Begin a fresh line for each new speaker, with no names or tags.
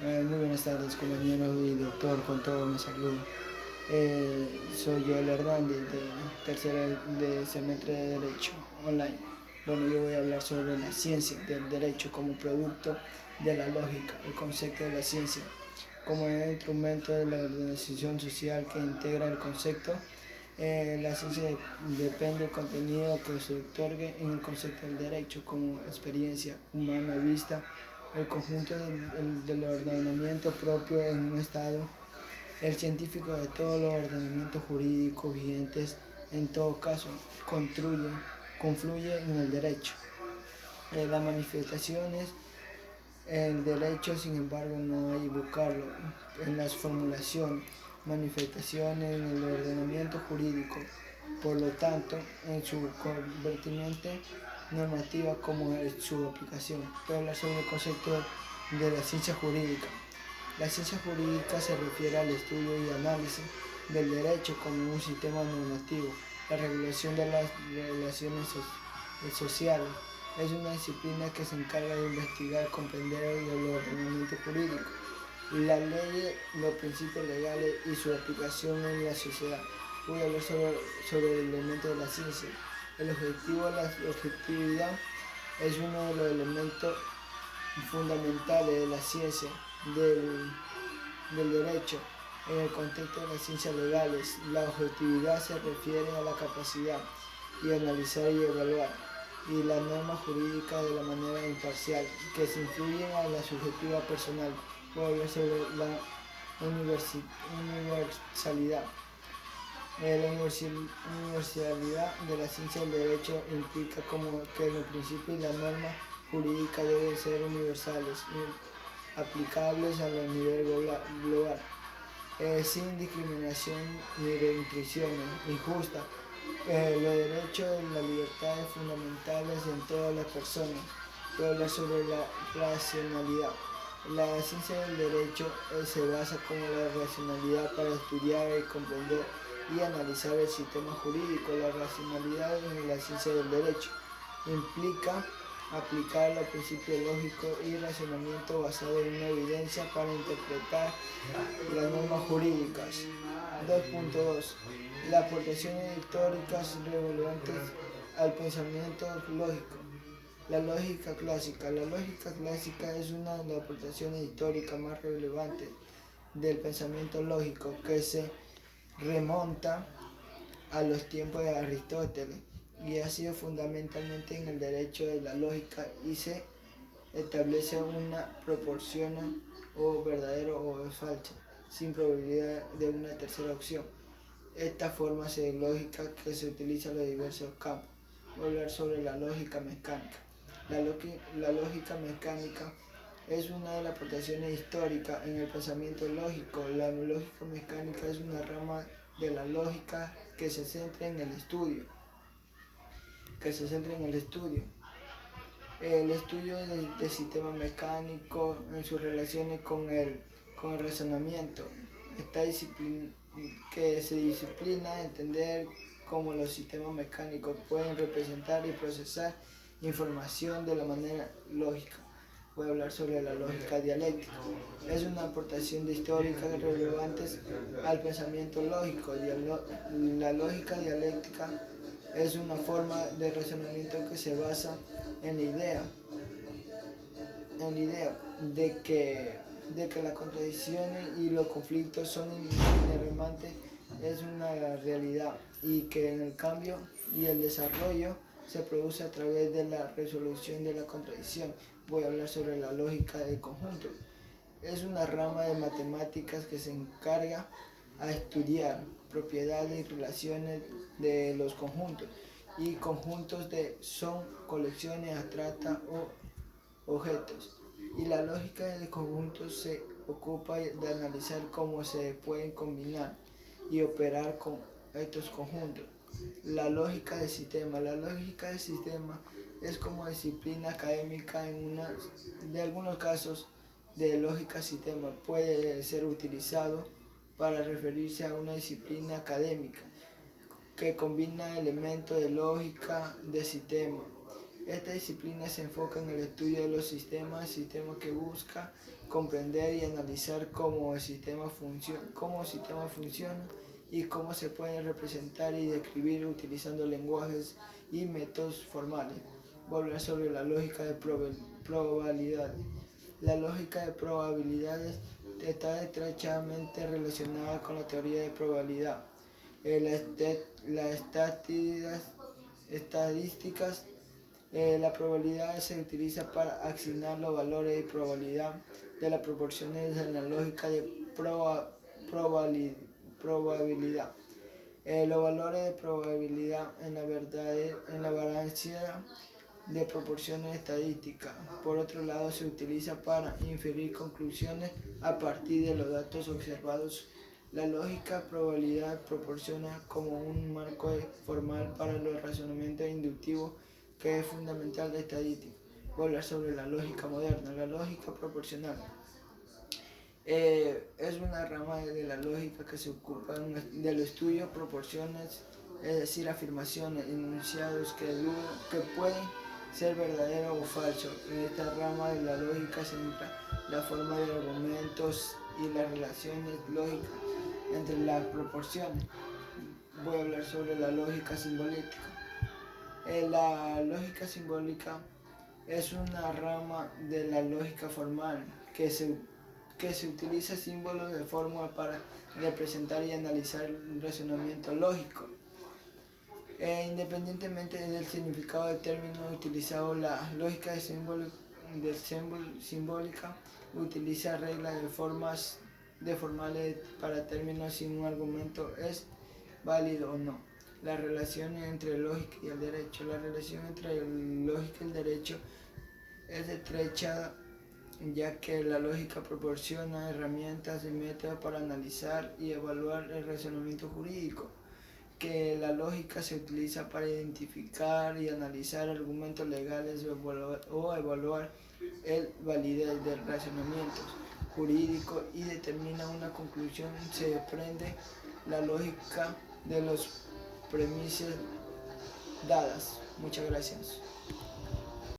Muy buenas tardes, compañeros y doctor, con todo me saludo. Soy Joel Hernández, de tercera de semestre de Derecho Online. Bueno, yo voy a hablar sobre la ciencia del derecho como producto de la lógica, el concepto de la ciencia como el instrumento de la organización social que integra el concepto. La ciencia depende del contenido que se otorgue en el concepto del derecho como experiencia humana vista, el conjunto del ordenamiento propio en un Estado, el científico de todos los ordenamientos jurídicos vigentes, en todo caso, confluye en el derecho. Las manifestaciones, el derecho, sin embargo, no hay que buscarlo en las formulaciones, manifestaciones, en el ordenamiento jurídico. Por lo tanto, en su convertimiento normativa como en su aplicación. Voy a hablar sobre el concepto de la ciencia jurídica. La ciencia jurídica se refiere al estudio y análisis del derecho como un sistema normativo, la regulación de las relaciones sociales. Es una disciplina que se encarga de investigar, comprender el ordenamiento jurídico, las leyes, los principios legales y su aplicación en la sociedad. Voy a hablar sobre el elemento de la ciencia. El objetivo, la objetividad, es uno de los elementos fundamentales de la ciencia del derecho. En el contexto de las ciencias legales, la objetividad se refiere a la capacidad de analizar y evaluar y la norma jurídica de la manera imparcial, que se influyen a la subjetiva personal. Voy a hablar sobre la universalidad. La universalidad de la ciencia del derecho implica como que los principios y la norma jurídica deben ser universales, aplicables a nivel global, sin discriminación ni restricciones injustas. Los derechos y las libertades fundamentales en todas las personas. Voy a hablar sobre la racionalidad. La ciencia del derecho se basa como la racionalidad para estudiar y comprender y analizar el sistema jurídico. La racionalidad en la ciencia del derecho implica aplicar los principios lógicos y razonamiento basado en una evidencia para interpretar las normas jurídicas. 2.2. Las aportaciones históricas relevantes al pensamiento lógico. La lógica clásica. La lógica clásica es una de las aportaciones históricas más relevantes del pensamiento lógico que se remonta a los tiempos de Aristóteles y ha sido fundamentalmente en el derecho de la lógica y se establece una proporción o verdadero o falso, sin probabilidad de una tercera opción. Esta forma de lógica que se utiliza en los diversos campos. Voy a hablar sobre la lógica mecánica. La lógica mecánica es una de las aportaciones históricas en el pensamiento lógico. La lógica mecánica es una rama de la lógica que se centra en el estudio. El estudio del sistema mecánico en sus relaciones con el razonamiento. Esta disciplina que se disciplina a entender cómo los sistemas mecánicos pueden representar y procesar información de la manera lógica. Voy a hablar sobre la lógica dialéctica. Es una aportación de histórica relevantes al pensamiento lógico. La lógica dialéctica es una forma de razonamiento que se basa en la idea de que las contradicciones y los conflictos son inerrantes, es una realidad y que en el cambio y el desarrollo se produce a través de la resolución de la contradicción. Voy a hablar sobre la lógica del conjunto. Es una rama de matemáticas que se encarga a estudiar propiedades y relaciones de los conjuntos. Y conjuntos son colecciones abstractas o objetos. Y la lógica de conjuntos se ocupa de analizar cómo se pueden combinar y operar con estos conjuntos. La lógica del sistema. La lógica del sistema es como disciplina académica de algunos casos de lógica sistema. Puede ser utilizado para referirse a una disciplina académica que combina elementos de lógica de sistema. Esta disciplina se enfoca en el estudio de los sistemas que busca comprender y analizar cómo el sistema funciona y cómo se pueden representar y describir utilizando lenguajes y métodos formales. Voy a hablar sobre la lógica de probabilidades. La lógica de probabilidades está estrechamente relacionada con la teoría de probabilidad. Las estadísticas, la probabilidad se utiliza para asignar los valores de probabilidad de las proporciones en la lógica de probabilidad. Los valores de probabilidad en la varianza de proporciones estadísticas. Por otro lado, se utiliza para inferir conclusiones a partir de los datos observados. La lógica probabilidad proporciona como un marco formal para el razonamiento inductivo que es fundamental de estadística. Voy a hablar sobre la lógica moderna. La lógica proporcional es una rama de la lógica que se ocupa del estudio de proporciones, es decir, afirmaciones, enunciados que pueden ser verdaderos o falsos. En esta rama de la lógica se entra la forma de argumentos y las relaciones lógicas entre las proporciones. Voy a hablar sobre la lógica simbólica. La lógica simbólica es una rama de la lógica formal que se utiliza símbolos de fórmula para representar y analizar el razonamiento lógico. Independientemente del significado del término utilizado, la lógica simbólica utiliza reglas de formales para determinar si un argumento es válido o no. La relación entre lógica y el derecho. La relación entre lógica y el derecho es estrecha, ya que la lógica proporciona herramientas y métodos para analizar y evaluar el razonamiento jurídico, que la lógica se utiliza para identificar y analizar argumentos legales o evaluar el validez del razonamiento jurídico y determina una conclusión. Se desprende la lógica de las premisas dadas. Muchas gracias.